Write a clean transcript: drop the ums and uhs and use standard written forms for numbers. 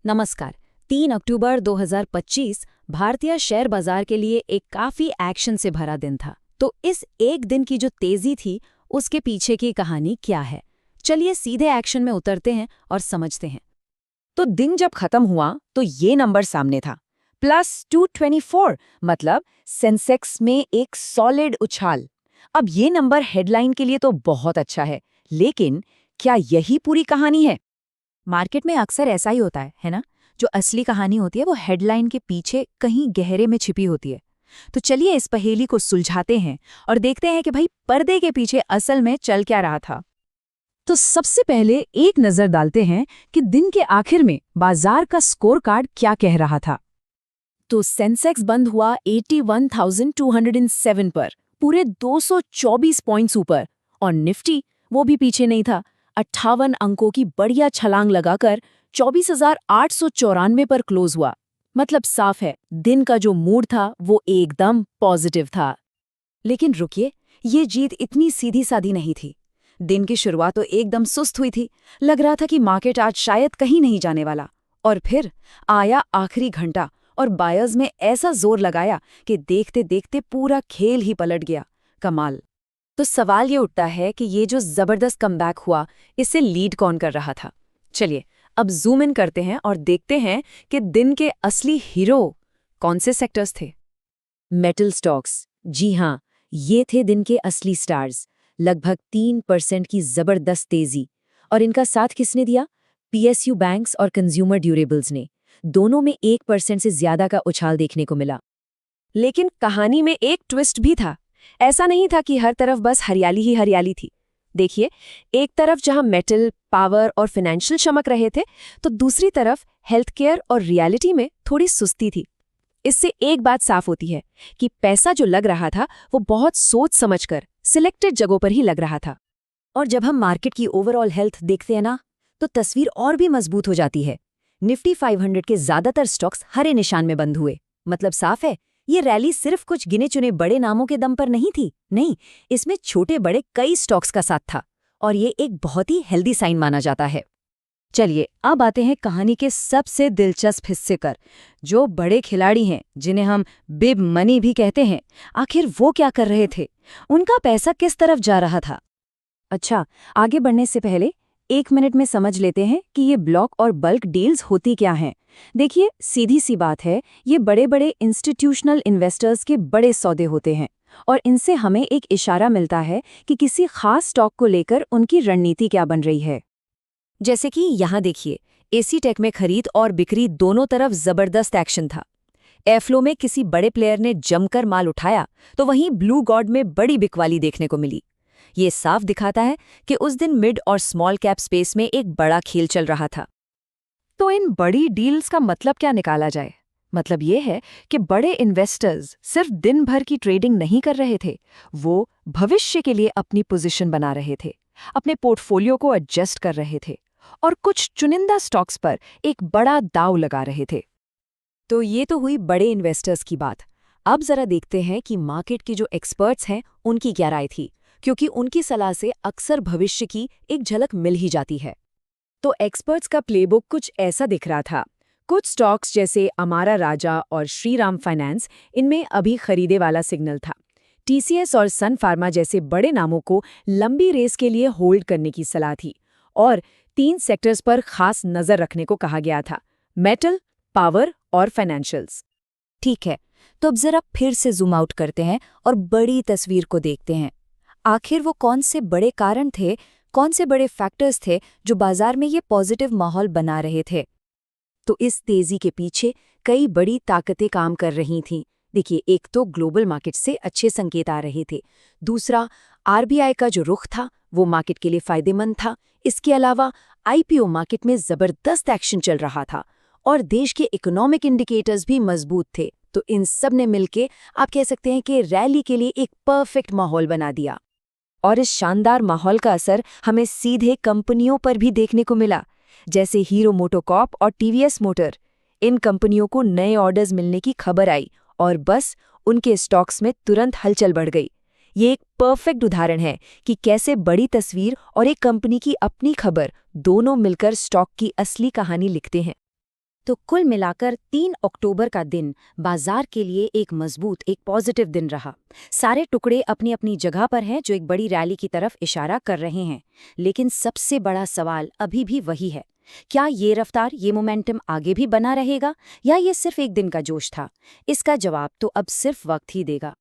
नमस्कार। 3 अक्टूबर 2025 भारतीय शेयर बाजार के लिए एक काफी एक्शन से भरा दिन था। तो इस एक दिन की जो तेजी थी, उसके पीछे की कहानी क्या है? चलिए सीधे एक्शन में उतरते हैं और समझते हैं। तो दिन जब खत्म हुआ तो ये नंबर सामने था, +224, मतलब सेंसेक्स में एक सॉलिड उछाल। अब ये नंबर हेडलाइन के लिए तो बहुत अच्छा है, लेकिन क्या यही पूरी कहानी है? मार्केट में अक्सर ऐसा ही होता है ना? जो असली कहानी होती है वो हेडलाइन के पीछे कहीं गहरे में छिपी होती है। तो चलिए इस पहेली को सुलझाते हैं और देखते हैं कि भाई पर्दे के पीछे असल में चल क्या रहा था। तो सबसे पहले एक नजर डालते हैं कि दिन के आखिर में बाजार का स्कोर कार्ड क्या कह रहा था। तो सेंसेक्स बंद हुआ 81,207 पर, पूरे 224 पॉइंट्स ऊपर, और निफ्टी वो भी पीछे नहीं था, 58 अंकों की बढ़िया छलांग लगाकर 24,894 पर क्लोज हुआ। मतलब साफ है, दिन का जो मूड था वो एकदम पॉजिटिव था। लेकिन रुकिए, ये जीत इतनी सीधी सादी नहीं थी। दिन की शुरुआत तो एकदम सुस्त हुई थी। लग रहा था कि मार्केट आज शायद कहीं नहीं जाने वाला। और फिर आया आखिरी घंटा और बायर्स में ऐसा जोर लगाया कि देखते देखते पूरा खेल ही पलट गया। कमाल। तो सवाल ये उठता है कि ये जो जबरदस्त कमबैक हुआ, इससे लीड कौन कर रहा था? चलिए अब जूम इन करते हैं और देखते हैं कि दिन के असली हीरो कौन से सेक्टर्स थे। मेटल स्टॉक्स, जी हाँ, ये थे दिन के असली स्टार्स। लगभग 3% की जबरदस्त तेजी। और इनका साथ किसने दिया? पीएसयू बैंक्स और कंज्यूमर ड्यूरेबल्स ने। दोनों में 1% से ज्यादा का उछाल देखने को मिला। लेकिन कहानी में एक ट्विस्ट भी था। ऐसा नहीं था कि हर तरफ बस हरियाली ही हरियाली थी। देखिए, एक तरफ जहां मेटल, पावर और फाइनेंशियल चमक रहे थे, तो दूसरी तरफ हेल्थ केयर और रियलिटी में थोड़ी सुस्ती थी। इससे एक बात साफ होती है कि पैसा जो लग रहा था वो बहुत सोच समझकर सिलेक्टेड जगहों पर ही लग रहा था। और जब हम मार्केट की ओवरऑल हेल्थ देखते हैं ना, तो तस्वीर और भी मजबूत हो जाती है। निफ्टी 500 के ज्यादातर स्टॉक्स हरे निशान में बंद हुए। मतलब साफ है, ये रैली सिर्फ कुछ गिने चुने बड़े नामों के दम पर नहीं थी। नहीं, इसमें छोटे बड़े कई स्टॉक्स का साथ था, और ये एक बहुत ही हेल्दी साइन माना जाता है। चलिए अब आते हैं कहानी के सबसे दिलचस्प हिस्से पर। जो बड़े खिलाड़ी हैं, जिन्हें हम बिग मनी भी कहते हैं, आखिर वो क्या कर रहे थे? उनका पैसा किस तरफ जा रहा था? अच्छा, आगे बढ़ने से पहले 1 मिनट में समझ लेते हैं कि ये ब्लॉक और बल्क डील्स होती क्या हैं। देखिए, सीधी सी बात है, ये बड़े बड़े इंस्टीट्यूशनल इन्वेस्टर्स के बड़े सौदे होते हैं, और इनसे हमें एक इशारा मिलता है कि किसी खास स्टॉक को लेकर उनकी रणनीति क्या बन रही है। जैसे कि यहाँ देखिए, एसी टेक में खरीद और बिक्री दोनों तरफ जबरदस्त एक्शन था। एयरफ्लो में किसी बड़े प्लेयर ने जमकर माल उठाया, तो वहीं ब्लू गॉड में बड़ी बिकवाली देखने को मिली। ये साफ दिखाता है कि उस दिन मिड और स्मॉल कैप स्पेस में एक बड़ा खेल चल रहा था। तो इन बड़ी डील्स का मतलब क्या निकाला जाए? मतलब ये है कि बड़े इन्वेस्टर्स सिर्फ दिन भर की ट्रेडिंग नहीं कर रहे थे, वो भविष्य के लिए अपनी पोजीशन बना रहे थे, अपने पोर्टफोलियो को एडजस्ट कर रहे थे, और कुछ चुनिंदा स्टॉक्स पर एक बड़ा दांव लगा रहे थे। तो ये तो हुई बड़े इन्वेस्टर्स की बात। अब जरा देखते हैं कि मार्केट के जो एक्सपर्ट्स हैं, उनकी क्या राय थी, क्योंकि उनकी सलाह से अक्सर भविष्य की एक झलक मिल ही जाती है। तो एक्सपर्ट्स का प्लेबुक कुछ ऐसा दिख रहा था। कुछ स्टॉक्स जैसे अमारा राजा और श्रीराम फाइनेंस, इनमें अभी खरीदे वाला सिग्नल था। टीसीएस और सन फार्मा जैसे बड़े नामों को लंबी रेस के लिए होल्ड करने की सलाह थी। और 3 सेक्टर्स पर खास नजर रखने को कहा गया था: मेटल, पावर और फाइनेंशियल्स। ठीक है, तो अब जरा फिर से जूम आउट करते हैं और बड़ी तस्वीर को देखते हैं। आखिर वो कौन से बड़े कारण थे, कौन से बड़े फैक्टर्स थे जो बाजार में ये पॉजिटिव माहौल बना रहे थे? तो इस तेजी के पीछे कई बड़ी ताकतें काम कर रही थीं। देखिए, एक तो ग्लोबल मार्केट से अच्छे संकेत आ रहे थे। दूसरा, आरबीआई का जो रुख था वो मार्केट के लिए फायदेमंद था। इसके अलावा आईपीओ मार्केट में जबरदस्त एक्शन चल रहा था, और देश के इकोनॉमिक इंडिकेटर्स भी मजबूत थे। तो इन सब ने मिलकर आप कह सकते हैं कि रैली के लिए एक परफेक्ट माहौल बना दिया। और इस शानदार माहौल का असर हमें सीधे कंपनियों पर भी देखने को मिला, जैसे हीरो मोटोकॉर्प और टीवीएस मोटर। इन कंपनियों को नए ऑर्डर्स मिलने की खबर आई, और बस उनके स्टॉक्स में तुरंत हलचल बढ़ गई। ये एक परफेक्ट उदाहरण है कि कैसे बड़ी तस्वीर और एक कंपनी की अपनी खबर दोनों मिलकर स्टॉक की असली कहानी लिखते हैं। तो कुल मिलाकर 3 अक्टूबर का दिन बाजार के लिए एक मजबूत, एक पॉजिटिव दिन रहा। सारे टुकड़े अपनी अपनी जगह पर हैं जो एक बड़ी रैली की तरफ इशारा कर रहे हैं। लेकिन सबसे बड़ा सवाल अभी भी वही है, क्या ये रफ्तार, ये मोमेंटम आगे भी बना रहेगा या ये सिर्फ एक दिन का जोश था? इसका जवाब तो अब सिर्फ वक्त ही देगा।